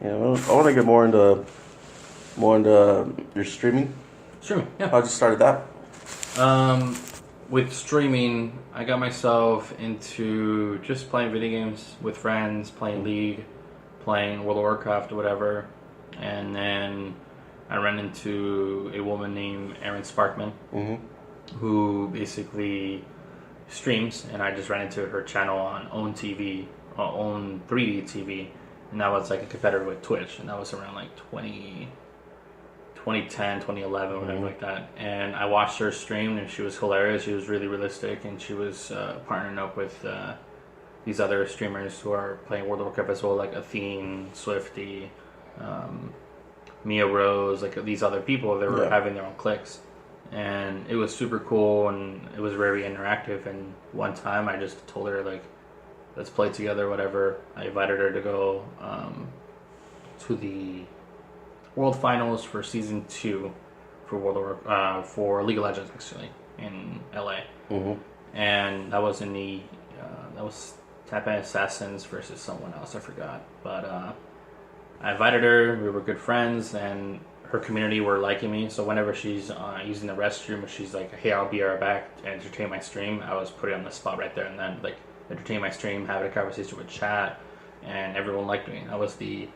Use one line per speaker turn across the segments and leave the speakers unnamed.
Yeah, I want to get more into your streaming.
Streaming, yeah.
How'd you started that?
With streaming, I got myself into just playing video games with friends, playing League, playing World of Warcraft or whatever. And then I ran into a woman named Erin Sparkman, who basically streams, and I just ran into her channel on Own TV, Own 3D TV, and that was like a competitor with Twitch, and that was around like 2010, 2011, whatever like that. And I watched her stream, and she was hilarious. She was really realistic, and she was partnering up with these other streamers who are playing World of Warcraft as well, like Athene, Swifty, Mia Rose, like these other people. They were having their own cliques, and it was super cool, and it was very interactive. And one time, I just told her like, "Let's play together," whatever. I invited her to go to the World Finals for Season 2 for for League of Legends, actually, in LA. And that was in that was Tap Assassins versus someone else, I forgot. But I invited her, we were good friends, and her community were liking me. So whenever she's using the restroom, or she's like, "Hey, I'll be right back to entertain my stream," I was putting on the spot right there and then, like, entertain my stream, having a conversation with chat, and everyone liked me. I was the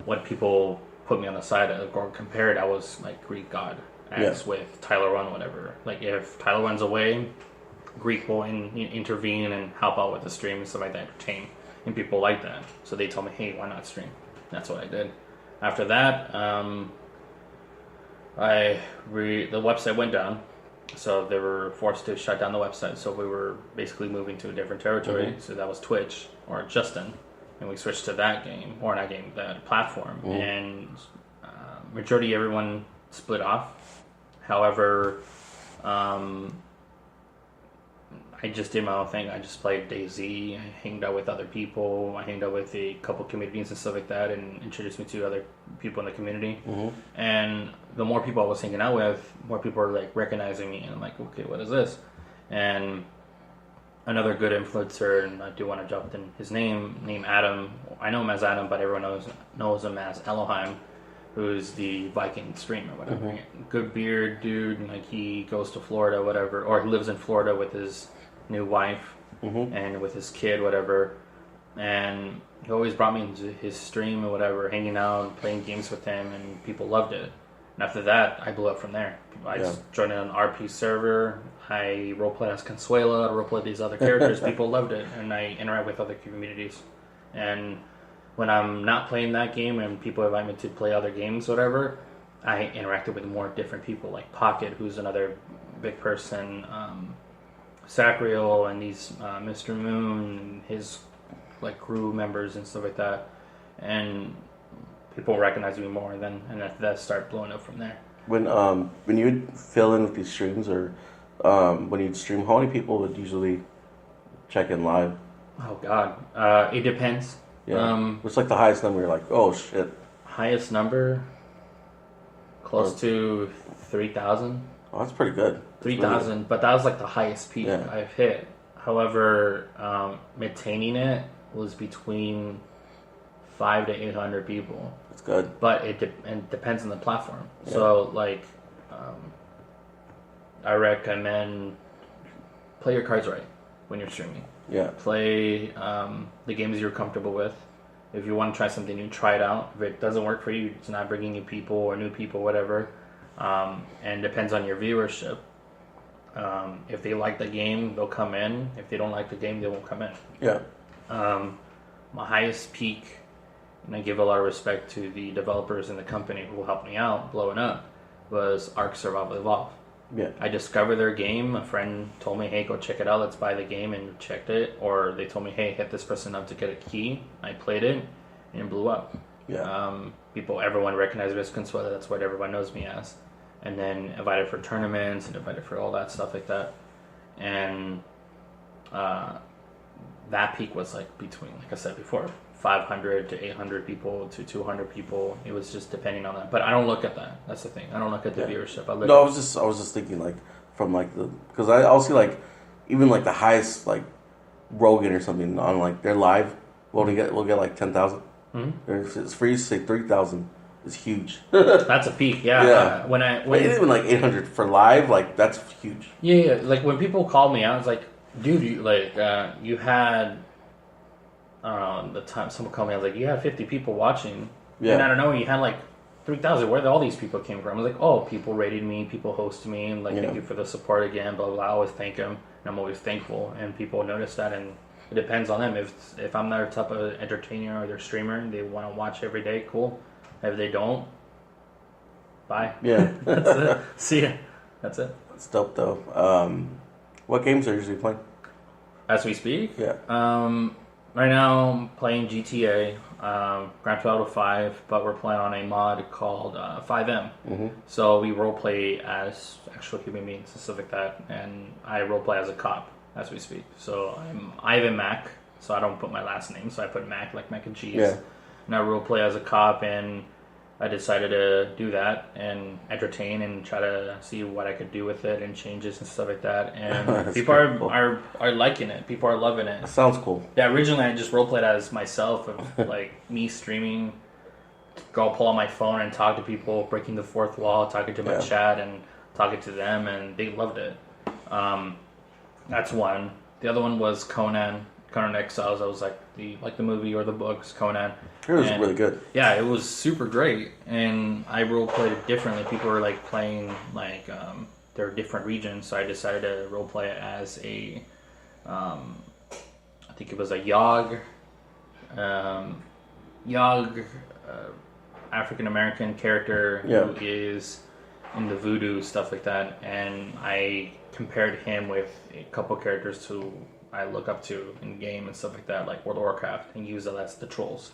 what people put me on the side of, or compared, I was like Greek god, as with Tyler Run, whatever. Like, if Tyler runs away, Greek will intervene and help out with the stream and stuff like that, entertain, and people like that. So they told me, "Hey, why not stream?" That's what I did. After that, the website went down, so they were forced to shut down the website. So we were basically moving to a different territory. So that was Twitch or Justin. And we switched to that platform, and majority everyone split off. However, I just did my own thing. I just played DayZ. I hanged out with other people. I hanged out with a couple comedians and stuff like that, and introduced me to other people in the community. And the more people I was hanging out with, more people were like recognizing me, and I'm like, okay, what is this? And another good influencer, and I do want to jump in his named Adam. I know him as Adam, but everyone knows him as Elohim, who's the Viking streamer, whatever. Good beard dude, and like he goes to Florida, whatever, or he lives in Florida with his new wife and with his kid, whatever. And he always brought me into his stream or whatever, hanging out, playing games with him, and people loved it. And after that, I blew up from there. I just joined an RP server. I roleplay as Consuela, I roleplay these other characters. People loved it, and I interact with other communities. And when I'm not playing that game and people invite me to play other games, whatever, I interacted with more different people, like Pocket, who's another big person, Sacriel, and these Mr. Moon, and his like crew members and stuff like that. And people recognize me more, and that started blowing up from there.
When you would fill in with these streams, or when you'd stream, how many people would usually check in live?
Oh God, it depends.
Yeah, what's like the highest number? You're like, oh shit.
Highest number, close to 3,000.
Oh, that's pretty good.
3,000, but that was like the highest peak I've hit. However, maintaining it was between 500 to 800 people.
That's good.
But it depends on the platform. Yeah. So, like, I recommend play your cards right when you're streaming.
Yeah.
Play the games you're comfortable with. If you want to try something new, try it out. If it doesn't work for you, it's not bringing you people or new people, whatever. And depends on your viewership. If they like the game, they'll come in. If they don't like the game, they won't come in.
Yeah.
My highest peak, and I give a lot of respect to the developers in the company who helped me out blowing up, was Ark Survival Evolve.
Yeah.
I discovered their game. A friend told me, "Hey, go check it out. Let's buy the game," and checked it. Or they told me, "Hey, hit this person up to get a key." I played it, and it blew up.
Yeah.
Everyone recognized me as Consuela. That's what everyone knows me as. And then invited for tournaments and invited for all that stuff like that. And that peak was like between, like I said before, 500 to 800 people to 200 people. It was just depending on that. But I don't look at that. That's the thing. I don't look at the viewership.
I was just thinking like from like because I'll see like even like the highest like Rogan or something on like their live will get like 10,000. It's for you to say 3,000 is huge.
That's a peak, yeah.
Yeah.
When
even like 800 for live, like that's huge.
yeah, like when people called me, I was like, dude, you had, I don't know, the time someone called me, I was like, you had 50 people watching, and I don't know, you had like 3,000. Where did all these people came from? I was like, oh, people rated me, people hosted me, and like thank you for the support again, blah blah blah. I always thank them, and I'm always thankful, and people notice that, and it depends on them. If I'm their type of entertainer or their streamer, and they want to watch every day, cool. If they don't, bye.
Yeah.
That's it. See ya. That's it.
It's dope though. What games are you usually playing?
As we speak?
Yeah.
Right now I'm playing GTA, Grand Theft Auto 5, but we're playing on a mod called 5M. So we roleplay as actual human beings and stuff like that, and I roleplay as a cop as we speak. So I'm Ivan Mac, so I don't put my last name, so I put Mac like mac and cheese.
Yeah.
And I roleplay as a cop, and I decided to do that and entertain and try to see what I could do with it and changes and stuff like that. And people are liking it. People are loving it.
That sounds cool.
Yeah, originally I just roleplayed as myself, of like me streaming, go pull out my phone and talk to people, breaking the fourth wall, talking to my chat and talking to them, and they loved it. That's one. The other one was Conan Exiles. I was like the movie or the books, Conan.
It was really good.
Yeah, it was super great, and I roleplayed it differently. People were like playing like their different regions, so I decided to roleplay it as a, I think it was a Yog African American character who is in the voodoo stuff like that, and I compared him with a couple characters who I look up to in game and stuff like that, like World of Warcraft, and use that as the trolls.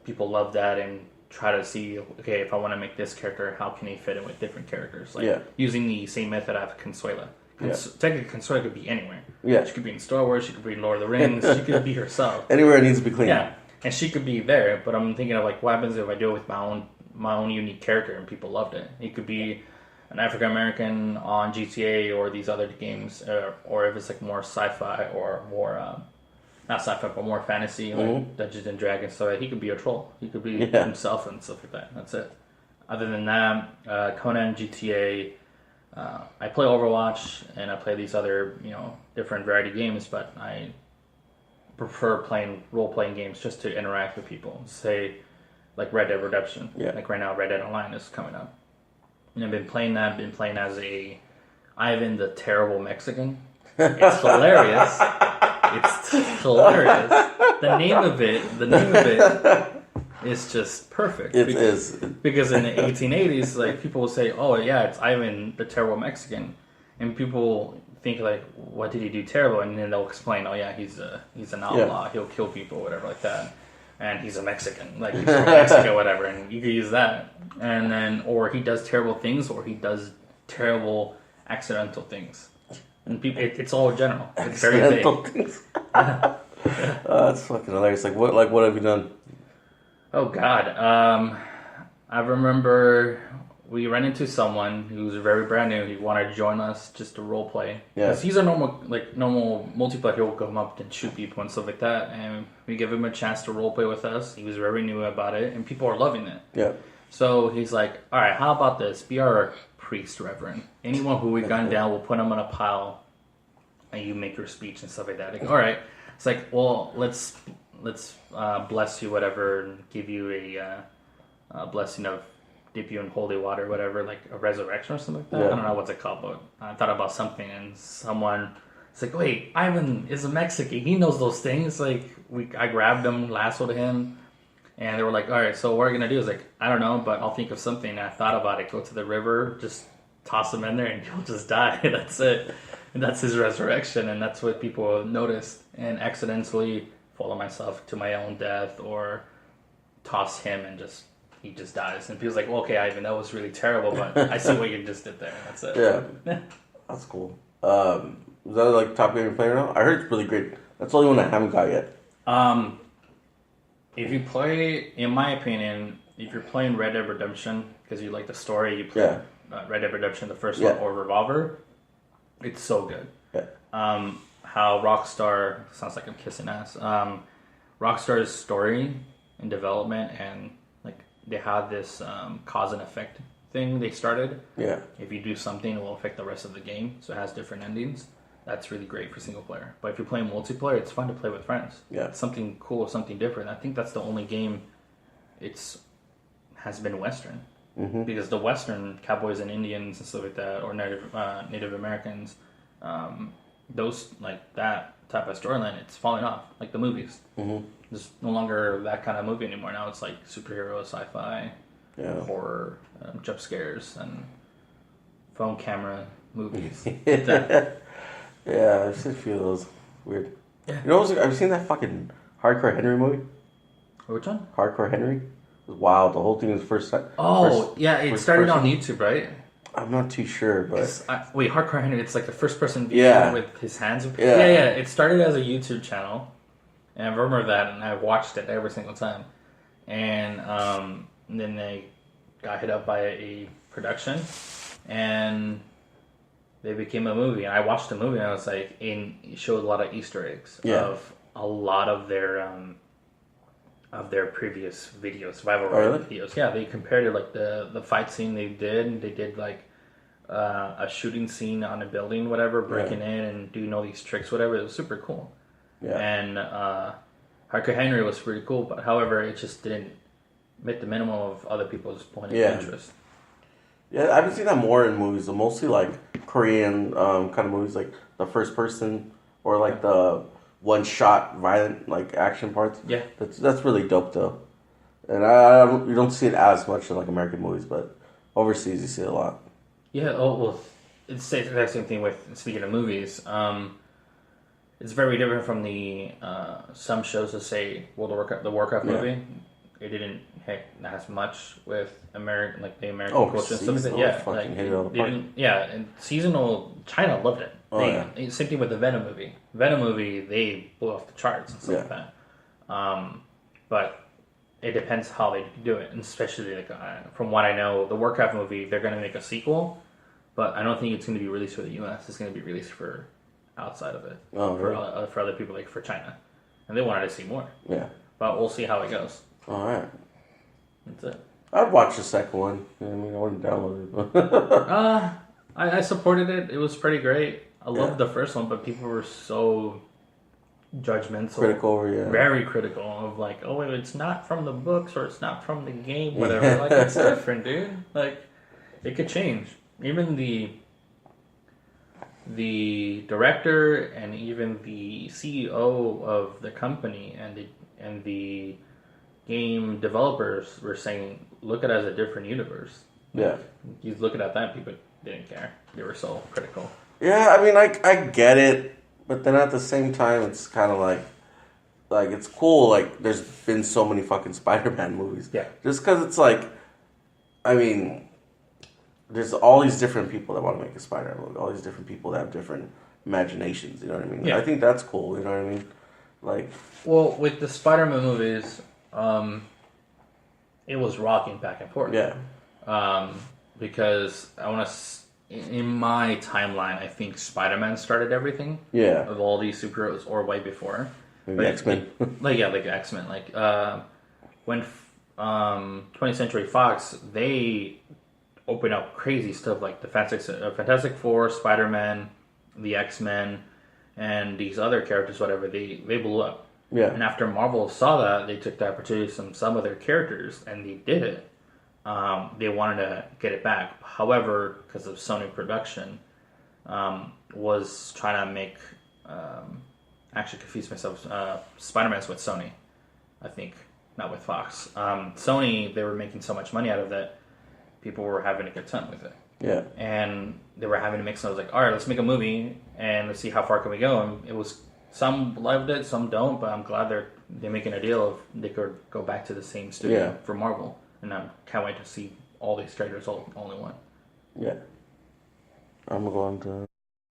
People love that and try to see, okay, if I want to make this character, how can he fit in with different characters? Like using the same method I have Consuela. Technically, Consuela could be anywhere. Yeah. She could be in Star Wars, she could be in Lord of the Rings, she could be herself.
Anywhere it needs to be clean.
Yeah, and she could be there, but I'm thinking of like, what happens if I do it with my own unique character and people loved it? It could be an African American on GTA or these other games, or if it's like more sci-fi or more not sci-fi but more fantasy, like Dungeons and Dragons. So he could be a troll. He could be himself and stuff like that. That's it. Other than that, Conan, GTA. I play Overwatch and I play these other different variety games, but I prefer playing role-playing games just to interact with people. Say like Red Dead Redemption. Yeah. Like right now, Red Dead Online is coming up. And I've been playing that. Been playing as a Ivan the Terrible Mexican. It's hilarious. It's hilarious. The name of it is just perfect.
It is
because in the 1880s, like people will say, "Oh yeah, it's Ivan the Terrible Mexican," and people think like, "What did he do terrible?" And then they'll explain, "Oh yeah, he's an outlaw. He'll kill people, whatever like that." And he's a Mexican, like he's from Mexico, whatever, and you could use that. And then, or he does terrible things, or he does terrible accidental things. And people, it's all general. It's very vague.
Things. That's fucking hilarious. Like what have you done?
Oh God, I remember we ran into someone who's very brand new. He wanted to join us just to role play. Because he's a normal multiplayer. He'll come up and shoot people and stuff like that. And we give him a chance to role play with us. He was very new about it, and people are loving it. Yeah. So he's like, all right, how about this? Be our priest, reverend. Anyone who we gun down, we'll put them on a pile, and you make your speech and stuff like that. Like, all right. It's like, well, let's bless you, whatever, and give you a blessing of dip you in holy water, whatever, like a resurrection or something like that. I don't know what's it called, but I thought about something, and someone, it's like, wait, Ivan is a Mexican. He knows those things. Like, I grabbed him, lassoed him, and they were like, all right, so what we're going to do is like, I don't know, but I'll think of something. And I thought about it. Go to the river, just toss him in there, and he'll just die. That's it. And that's his resurrection, and that's what people noticed, and accidentally follow myself to my own death, or toss him and he just dies. And people's like, well, okay, Ivan, that was really terrible, but I see what you just did there. That's it.
Yeah. That's cool. Is that like top game you're playing now? I heard it's really great. That's the only one I haven't got yet.
If you play, in my opinion, if you're playing Red Dead Redemption, because you like the story, you play Red Dead Redemption, the first one, or Revolver, it's so good. Yeah. How Rockstar, sounds like I'm kissing ass, Rockstar's story in development, and like they had this cause and effect thing they started.
Yeah.
If you do something, it will affect the rest of the game, so it has different endings. That's really great for single player. But if you're playing multiplayer, it's fun to play with friends.
Yeah.
It's something cool, something different. I think that's the only game has been Western.
Mm-hmm.
Because the Western cowboys and Indians and stuff like that, or Native Americans, those like that type of storyline, it's falling off. Like the movies, there's no longer that kind of movie anymore. Now it's like superhero, sci-fi, horror, jump scares, and phone camera movies.
Yeah, I've seen a few of those. Weird.
Yeah.
You know, I've seen that fucking Hardcore Henry movie.
Which one?
Hardcore Henry. It was wild. The whole thing was first.
Oh, yeah, it started on YouTube, right?
I'm not too sure, but
wait, Hardcore Henry. It's like the first person video with his hands. Yeah. It started as a YouTube channel, and I remember that, and I watched it every single time. And then they got hit up by a production, and they became a movie. And I watched the movie, and I was like, it showed a lot of Easter eggs of a lot of their previous videos, survival videos. Yeah, they compared it, like the fight scene they did. They did like a shooting scene on a building, whatever, breaking in and doing all these tricks, whatever. It was super cool. Yeah. And Hardcore Henry was pretty cool, but however, it just didn't meet the minimum of other people's point of interest.
Yeah, I've been seeing that more in movies, mostly like Korean kind of movies, like the first person or like the one shot violent like action parts.
Yeah,
that's really dope though, and you don't see it as much in like American movies, but overseas you see it a lot. Yeah.
Oh well, it's the exact same thing with speaking of movies. It's very different from the some shows that say World of Warcraft, the Warcraft movie. It didn't hit as much with American, like the American culture and stuff like that. And seasonal China loved it. Same thing with the Venom movie. Venom movie, they blew off the charts and stuff like that. But it depends how they do it, and especially like, from what I know, the Warcraft movie, they're going to make a sequel, but I don't think it's going to be released for the U.S. It's going to be released for outside of it, for other people, like for China, and they wanted to see more. Yeah, but we'll see how it goes.
All right,
that's it.
I'd watch the second one. I mean, I wouldn't download it.
I supported it. It was pretty great. I loved the first one, but people were so judgmental, very critical of like, oh wait, it's not from the books or it's not from the game, whatever. Like it's different, dude. Like it could change. Even the director and even the CEO of the company and the game developers were saying, look at it as a different universe. Like, you look at that, people didn't care. They were so critical.
Yeah, I mean, I get it, but then at the same time, it's kind of like it's cool. Like, there's been so many fucking Spider-Man movies. Yeah. Just because it's like, I mean, there's all these different people that want to make a Spider-Man movie. All these different people that have different imaginations. You know what I mean? Yeah. I think that's cool. You know what I mean? Like,
well, with the Spider-Man movies, it was rocking back and forth. Yeah. Because I want to. In my timeline, I think Spider-Man started everything. Yeah. Of all these superheroes, or way before.
Maybe X-Men.
like X-Men. Like when 20th Century Fox, they opened up crazy stuff like the Fantastic Four, Spider-Man, the X-Men, and these other characters. Whatever they blew up. Yeah. And after Marvel saw that, they took the opportunity from some of their characters, and they did it. They wanted to get it back. However, because of Sony production, was trying to make... actually confused myself. Spider-Man's with Sony, I think, not with Fox. Sony, they were making so much money out of that, people were having a good time with it. Yeah. And they were having to make some... I was like, all right, let's make a movie, and let's see how far can we go. And it was... Some loved it, some don't, but I'm glad they're making a deal of they could go back to the same studio for Marvel. And I can't wait to see all these trailers all in one.
Yeah. I'm going to...